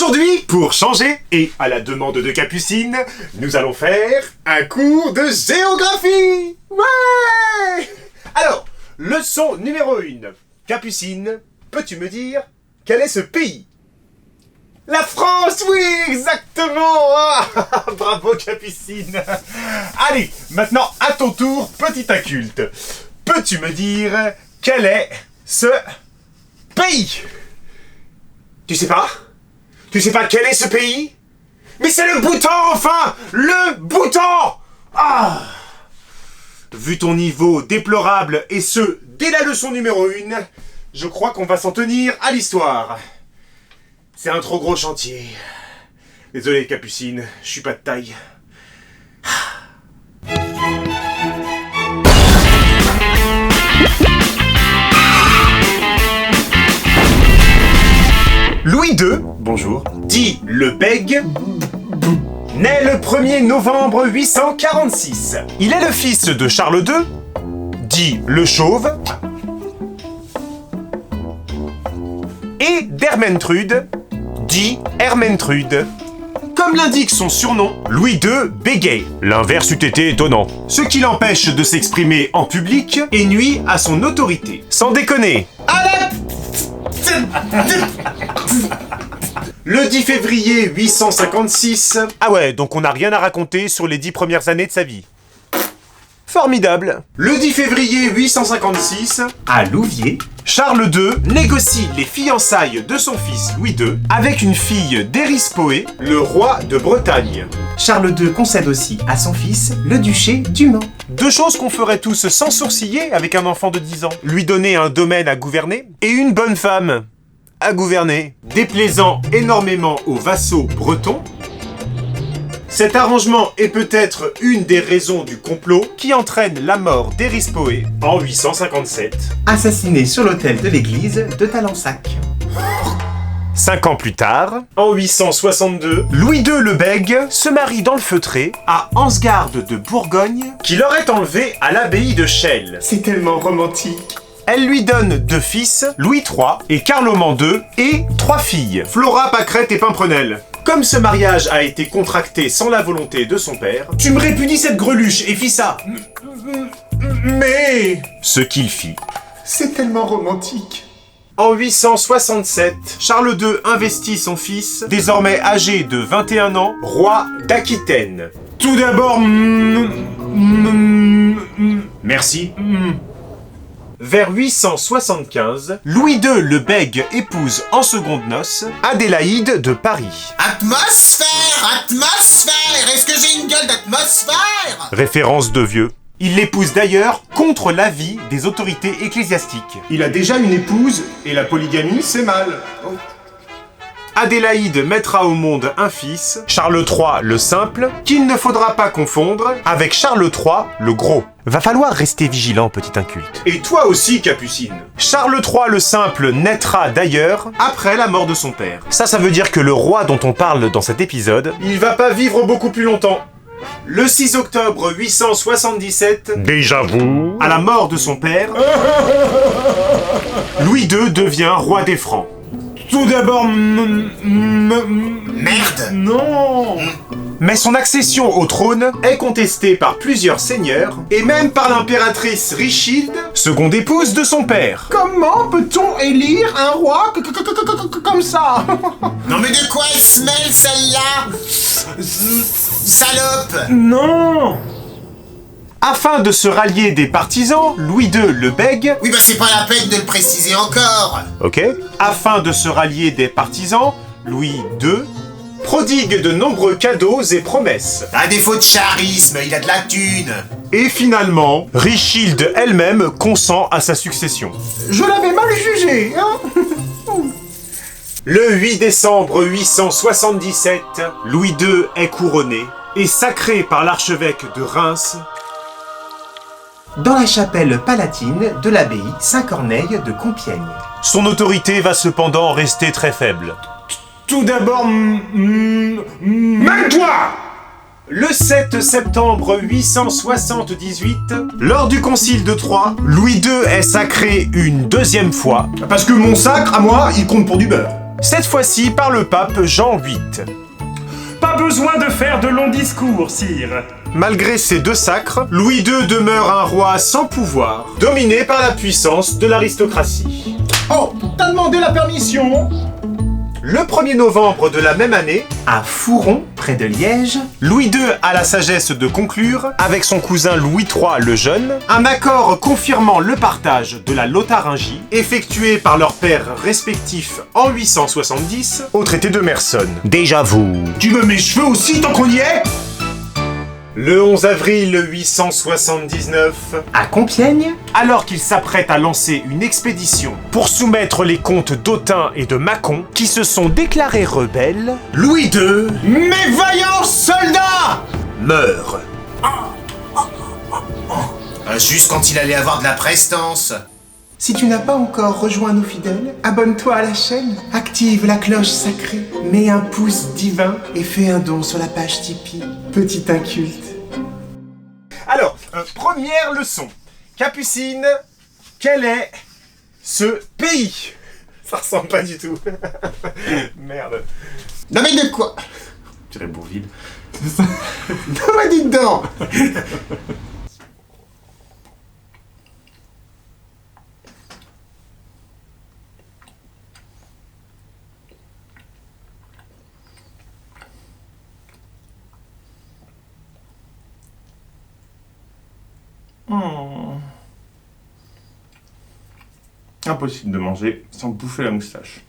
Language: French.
Aujourd'hui, pour changer, et à la demande de Capucine, nous allons faire un cours de géographie. Ouais! Alors, leçon numéro 1. Capucine, peux-tu me dire quel est ce pays? La France, oui, exactement. Ah, bravo Capucine. Allez, maintenant à ton tour, petit inculte. Peux-tu me dire quel est ce pays? Tu sais pas? Tu sais pas quel est ce pays? Mais c'est le Bhoutan, enfin! Le Bhoutan! Ah! Vu ton niveau déplorable, et ce, dès la leçon numéro 1, je crois qu'on va s'en tenir à l'histoire. C'est un trop gros chantier. Désolé Capucine, je suis pas de taille. Louis II, bonjour, dit le Bègue, naît le 1er novembre 846. Il est le fils de Charles II, dit le Chauve, et d'Ermentrude, dit Ermentrude. Comme l'indique son surnom, Louis II bégaye. L'inverse eût été étonnant. Ce qui l'empêche de s'exprimer en public et nuit à son autorité. Sans déconner. Le 10 février 856... Ah ouais, donc on n'a rien à raconter sur les 10 premières années de sa vie. Formidable. Le 10 février 856, à Louviers, Charles II négocie les fiançailles de son fils Louis II avec une fille d'Erispoé, le roi de Bretagne. Charles II concède aussi à son fils le duché du Mans. Deux choses qu'on ferait tous sans sourciller avec un enfant de 10 ans. Lui donner un domaine à gouverner et une bonne femme à gouverner. Déplaisant énormément aux vassaux bretons, cet arrangement est peut-être une des raisons du complot qui entraîne la mort d'Erispoé en 857. Assassiné sur l'autel de l'église de Talensac. 5 ans plus tard, en 862, Louis II le Bègue se marie dans le feutré à Ansgarde de Bourgogne, qui l'aurait enlevé à l'abbaye de Chelles. C'est tellement romantique. Elle lui donne 2 fils, Louis III et Carloman II, et 3 filles, Flora, Pâquerette et Pimprenelle. Comme ce mariage a été contracté sans la volonté de son père, tu me répudies cette greluche et fis ça. Mais... ce qu'il fit. C'est tellement romantique. En 867, Charles II investit son fils, désormais âgé de 21 ans, roi d'Aquitaine. Tout d'abord... Merci. Vers 875, Louis II le Bègue épouse en seconde noces Adélaïde de Paris. Atmosphère, atmosphère, est-ce que j'ai une gueule d'atmosphère? Référence de vieux. Il l'épouse d'ailleurs contre l'avis des autorités ecclésiastiques. Il a déjà une épouse et la polygamie c'est mal. Oh. Adélaïde mettra au monde un fils, Charles III le Simple, qu'il ne faudra pas confondre avec Charles III le Gros. Va falloir rester vigilant, petit inculte. Et toi aussi, Capucine. Charles III le Simple naîtra d'ailleurs après la mort de son père. Ça veut dire que le roi dont on parle dans cet épisode, il va pas vivre beaucoup plus longtemps. Le 6 octobre 877, déjà vous, à la mort de son père, Louis II devient roi des Francs. Tout d'abord... Merde! Non! Mais son accession au trône est contestée par plusieurs seigneurs et même par l'impératrice Richilde, seconde épouse de son père. Comment peut-on élire un roi comme ça? Non mais de quoi elle se mêle celle-là? Salope! Non! Afin de se rallier des partisans, Louis II le Bègue... Oui bah c'est pas la peine de le préciser encore. Ok. Afin de se rallier des partisans, Louis II prodigue de nombreux cadeaux et promesses. À défaut de charisme, il a de la thune. Et finalement, Richilde elle-même consent à sa succession. Je l'avais mal jugé, hein? Le 8 décembre 877, Louis II est couronné et sacré par l'archevêque de Reims dans la chapelle palatine de l'abbaye Saint-Corneille de Compiègne. Son autorité va cependant rester très faible. Tout d'abord... Mets-toi! Le 7 septembre 878, lors du concile de Troyes, Louis II est sacré une deuxième fois. Parce que mon sacre, à moi, il compte pour du beurre. cette fois-ci par le pape Jean VIII. Pas besoin de faire de longs discours, sire. Malgré ces deux sacres, Louis II demeure un roi sans pouvoir, dominé par la puissance de l'aristocratie. Oh, t'as demandé la permission? Le 1er novembre de la même année, À Fouron, près de Liège, Louis II a la sagesse de conclure, avec son cousin Louis III le Jeune, un accord confirmant le partage de la Lotharingie, effectué par leurs pères respectifs en 870 au traité de Mersonne. Déjà vous. Tu veux mes cheveux aussi tant qu'on y est? Le 11 avril 879, à Compiègne, alors qu'il s'apprête à lancer une expédition pour soumettre les comtes d'Autun et de Mâcon, qui se sont déclarés rebelles, Louis II Mes vaillants soldats! meurt. Juste quand il allait avoir de la prestance. si tu n'as pas encore rejoint nos fidèles, abonne-toi à la chaîne, active la cloche sacrée, mets un pouce divin et fais un don sur la page Tipeee. Petit inculte. Alors, première leçon. Capucine, quel est ce pays? Ça ressemble pas du tout. Merde. Non mais de quoi? Je dirais Bourville. Non mais dis donc. Impossible de manger sans bouffer la moustache.